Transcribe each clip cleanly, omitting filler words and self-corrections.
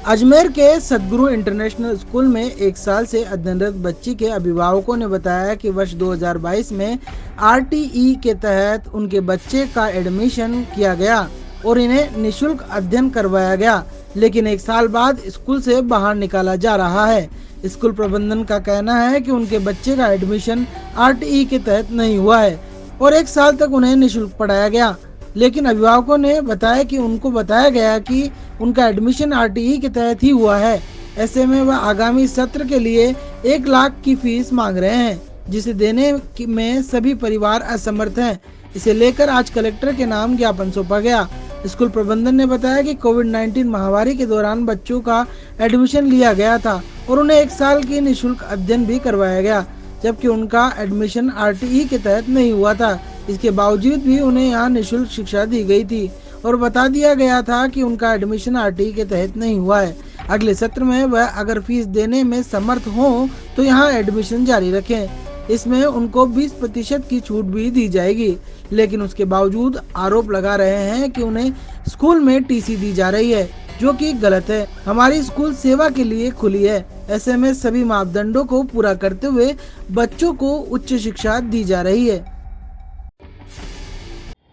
अजमेर के सदगुरु international school में 1 साल से अध्ययनरत बच्ची के अभिभावकों ने बताया कि वर्ष 2022 में आरटीई के तहत उनके बच्चे का एडमिशन किया गया और इन्हें निशुल्क अध्ययन करवाया गया, लेकिन 1 साल बाद स्कूल से बाहर निकाला जा रहा है। स्कूल प्रबंधन का कहना है कि उनके बच्चे का एडमिशन आरटीई के तहत नहीं हुआ है और 1 साल तक उन्हें निशुल्क पढ़ाया गया, लेकिन अभिभावकों ने बताया कि उनको बताया गया कि उनका एडमिशन आरटीई के तहत ही हुआ है। ऐसे में वह आगामी सत्र के लिए 1 लाख की फीस मांग रहे हैं, जिसे देने में सभी परिवार असमर्थ हैं। इसे लेकर आज कलेक्टर के नाम ज्ञापन सौंपा गया। स्कूल प्रबंधन ने बताया कि कोविड-19 महामारी के दौरान बच्चों का एडमिशन लिया गया था और उन्हें 1 साल की निःशुल्क अध्ययन भी करवाया गया, जबकि उनका एडमिशन आरटीई के तहत नहीं हुआ था। इसके बावजूद भी उन्हें यहाँ निःशुल्क शिक्षा दी गई थी और बता दिया गया था कि उनका एडमिशन आरटीई के तहत नहीं हुआ है। अगले सत्र में वह अगर फीस देने में समर्थ हो तो यहाँ एडमिशन जारी रखें। इसमें उनको 20% की छूट भी दी जाएगी, लेकिन उसके बावजूद आरोप लगा रहे हैं कि उन्हें स्कूल में टीसी दी जा रही है, जो कि गलत है। हमारी स्कूल सेवा के लिए खुली है, ऐसे में सभी मापदंडों को पूरा करते हुए बच्चों को उच्च शिक्षा दी जा रही है।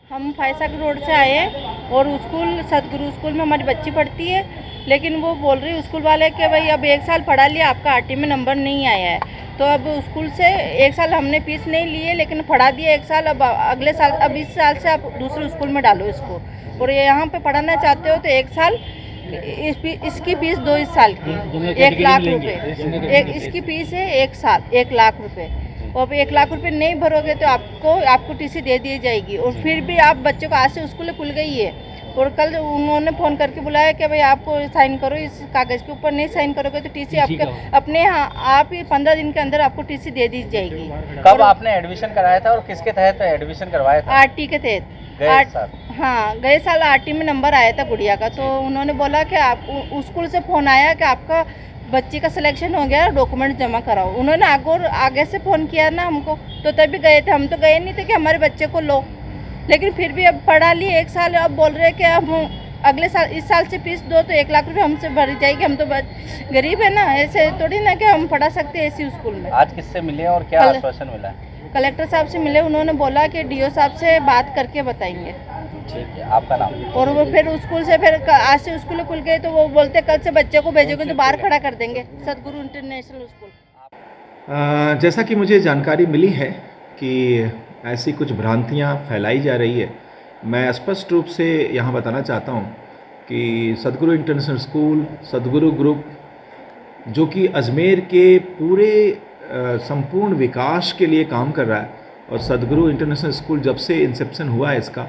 हम फायसाग रोड से आए हैं और स्कूल सदगुरु स्कूल में हमारी बच्ची पढ़ती है, लेकिन वो बोल रही स्कूल वाले कि भाई अब 1 साल पढ़ा लिया, आपका आरटी में नंबर नहीं आया है। तो अब स्कूल से 1 साल हमने फीस नहीं ली है, लेकिन पढ़ा दिया 1 साल। अब अगले साल, अब इस साल से आप दूसरे स्कूल में डालो इसको, और यहाँ पे पढ़ाना चाहते हो तो 1 साल इसकी फीस दो, इस साल की 1 लाख रुपये इसकी फीस है। 1 साल 1 लाख रुपये, और 1 लाख रुपए नहीं भरोगे तो आपको टीसी दे दी जाएगी। और फिर भी आप बच्चों को आज से स्कूल खुल गई है और कल उन्होंने फ़ोन करके बुलाया कि भाई आपको साइन करो, इस कागज़ के ऊपर नहीं साइन करोगे तो टीसी आपके अपने यहाँ आप ही 15 दिन के अंदर आपको टीसी दे दी जाएगी। कब आपने एडमिशन कराया था और किसके तहत एडमिशन करवाया था? आरटी के तहत। हाँ, गए साल आरटी में नंबर आया था गुड़िया का, तो उन्होंने बोला कि आप स्कूल से फ़ोन आया कि आपका बच्ची का सिलेक्शन हो गया, डॉक्यूमेंट जमा कराओ। उन्होंने आगे से फ़ोन किया ना हमको, तो तभी गए थे। हम तो गए नहीं थे कि हमारे बच्चे को लो, लेकिन फिर भी अब पढ़ा लिए 1 साल। अब बोल रहे हैं कि हम अगले साल, इस साल से फीस दो तो 1 लाख रुपये हमसे भरी जाएगी। हम तो गरीब है ना, ऐसे थोड़ी ना कि हम पढ़ा सकते हैं ऐसी स्कूल में। आज किससे मिले और क्या आश्वासन मिला? कलेक्टर साहब से मिले, उन्होंने बोला कि डीओ साहब से बात करके बताएंगे। ठीक है, आपका नाम? और वो फिर स्कूल से, फिर आज से स्कूल खुल गए तो वो बोलते कल से बच्चे को भेजोगे तो बाहर खड़ा कर देंगे सदगुरु इंटरनेशनल स्कूल। जैसा कि मुझे जानकारी मिली है कि ऐसी कुछ भ्रांतियां फैलाई जा रही है, मैं स्पष्ट रूप से यहाँ बताना चाहता हूँ कि सदगुरु इंटरनेशनल स्कूल, सदगुरु ग्रुप, जो कि अजमेर के पूरे संपूर्ण विकास के लिए काम कर रहा है, और सदगुरु इंटरनेशनल स्कूल जब से इंसेप्शन हुआ है इसका,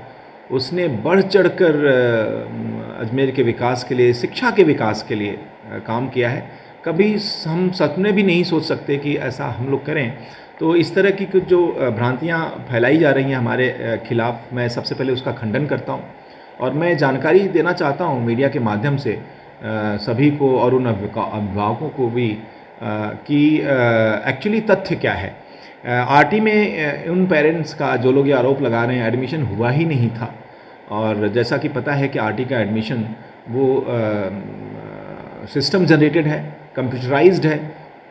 उसने बढ़ चढ़कर अजमेर के विकास के लिए, शिक्षा के विकास के लिए काम किया है। कभी हम सपने भी नहीं सोच सकते कि ऐसा हम लोग करें। तो इस तरह की कुछ जो भ्रांतियां फैलाई जा रही हैं हमारे खिलाफ, मैं सबसे पहले उसका खंडन करता हूं, और मैं जानकारी देना चाहता हूं मीडिया के माध्यम से सभी को और उन अभिभावकों को भी कि एक्चुअली तथ्य क्या है। आरटी में उन पेरेंट्स का, जो लोग ये आरोप लगा रहे हैं, एडमिशन हुआ ही नहीं था। और जैसा कि पता है कि आरटी का एडमिशन वो सिस्टम जनरेटेड है, कंप्यूटराइज्ड है।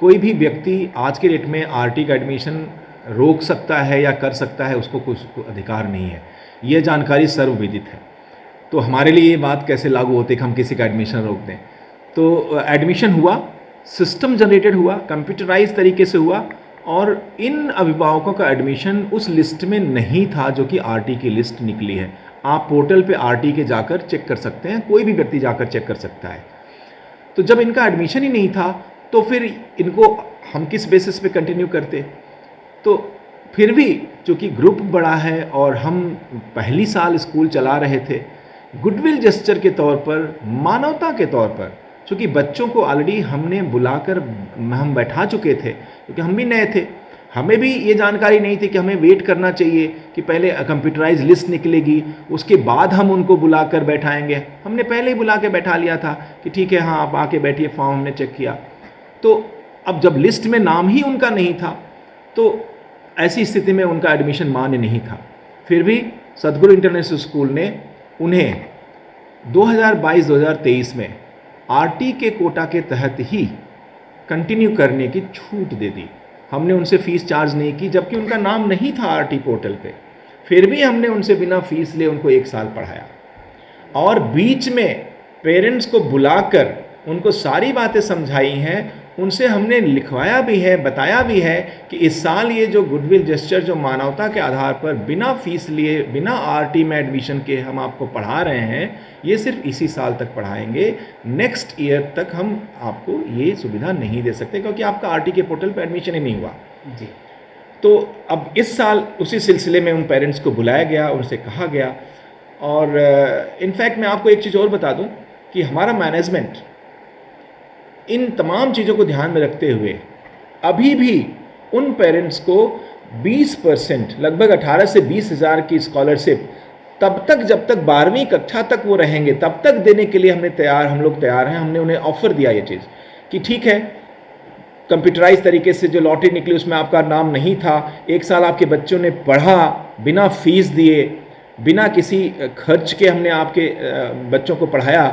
कोई भी व्यक्ति आज के डेट में आरटी का एडमिशन रोक सकता है या कर सकता है, उसको कुछ अधिकार नहीं है। ये जानकारी सर्वविदित है। तो हमारे लिए ये बात कैसे लागू होती है कि हम किसी का एडमिशन रोक दें? तो एडमिशन हुआ, सिस्टम जनरेटेड हुआ, कंप्यूटराइज तरीके से हुआ, और इन अभिभावकों का एडमिशन उस लिस्ट में नहीं था जो कि आरटी की लिस्ट निकली है। आप पोर्टल पे आरटी के जाकर चेक कर सकते हैं, कोई भी व्यक्ति जाकर चेक कर सकता है। तो जब इनका एडमिशन ही नहीं था तो फिर इनको हम किस बेसिस पे कंटिन्यू करते? तो फिर भी चूँकि ग्रुप बड़ा है और हम पहली साल स्कूल चला रहे थे, गुडविल जेस्चर के तौर पर, मानवता के तौर पर, चूँकि बच्चों को ऑलरेडी हमने बुलाकर हम बैठा चुके थे, क्योंकि हम भी नए थे, हमें भी ये जानकारी नहीं थी कि हमें वेट करना चाहिए कि पहले कंप्यूटराइज लिस्ट निकलेगी, उसके बाद हम उनको बुलाकर बैठाएंगे। हमने पहले ही बुला के बैठा लिया था कि ठीक है, हाँ आप आके बैठिए, फॉर्म हमने चेक किया। तो अब जब लिस्ट में नाम ही उनका नहीं था, तो ऐसी स्थिति में उनका एडमिशन मान्य नहीं था। फिर भी सदगुरु इंटरनेशनल स्कूल ने उन्हें 2022-2023 में आरटी के कोटा के तहत ही कंटिन्यू करने की छूट दे दी। हमने उनसे फ़ीस चार्ज नहीं की, जबकि उनका नाम नहीं था आरटी पोर्टल पे, फिर भी हमने उनसे बिना फ़ीस लिए उनको 1 साल पढ़ाया। और बीच में पेरेंट्स को बुलाकर उनको सारी बातें समझाई हैं, उनसे हमने लिखवाया भी है, बताया भी है कि इस साल ये जो गुडविल जेस्चर जो मानवता के आधार पर बिना फ़ीस लिए, बिना आरटी में एडमिशन के हम आपको पढ़ा रहे हैं, ये सिर्फ इसी साल तक पढ़ाएंगे, नेक्स्ट ईयर तक हम आपको ये सुविधा नहीं दे सकते क्योंकि आपका आरटी के पोर्टल पर एडमिशन ही नहीं हुआ जी। तो अब इस साल उसी सिलसिले में उन पेरेंट्स को बुलाया गया, उनसे कहा गया। और इनफैक्ट मैं आपको एक चीज़ और बता दूं कि हमारा मैनेजमेंट इन तमाम चीज़ों को ध्यान में रखते हुए अभी भी उन पेरेंट्स को 20% लगभग 18 से 20 हज़ार की स्कॉलरशिप तब तक जब तक 12वीं कक्षा तक वो रहेंगे तब तक देने के लिए हम लोग तैयार हैं। हमने उन्हें ऑफ़र दिया ये चीज़ कि ठीक है, कंप्यूटराइज तरीके से जो लॉटरी निकली उसमें आपका नाम नहीं था, 1 साल आपके बच्चों ने पढ़ा बिना फीस दिए, बिना किसी खर्च के हमने आपके बच्चों को पढ़ाया,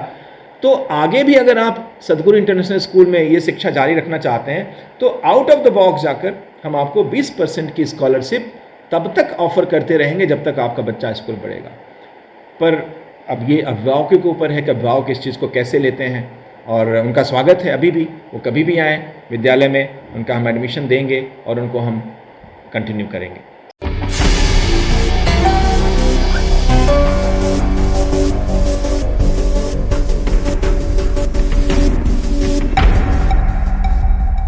तो आगे भी अगर आप सदगुरु इंटरनेशनल स्कूल में ये शिक्षा जारी रखना चाहते हैं तो आउट ऑफ द बॉक्स जाकर हम आपको 20% की स्कॉलरशिप तब तक ऑफ़र करते रहेंगे जब तक आपका बच्चा स्कूल पढ़ेगा। पर अब ये अभिभावकों के ऊपर है कि अभिभावक इस चीज़ को कैसे लेते हैं, और उनका स्वागत है अभी भी, वो कभी भी आएँ विद्यालय में, उनका हम एडमिशन देंगे और उनको हम कंटिन्यू करेंगे।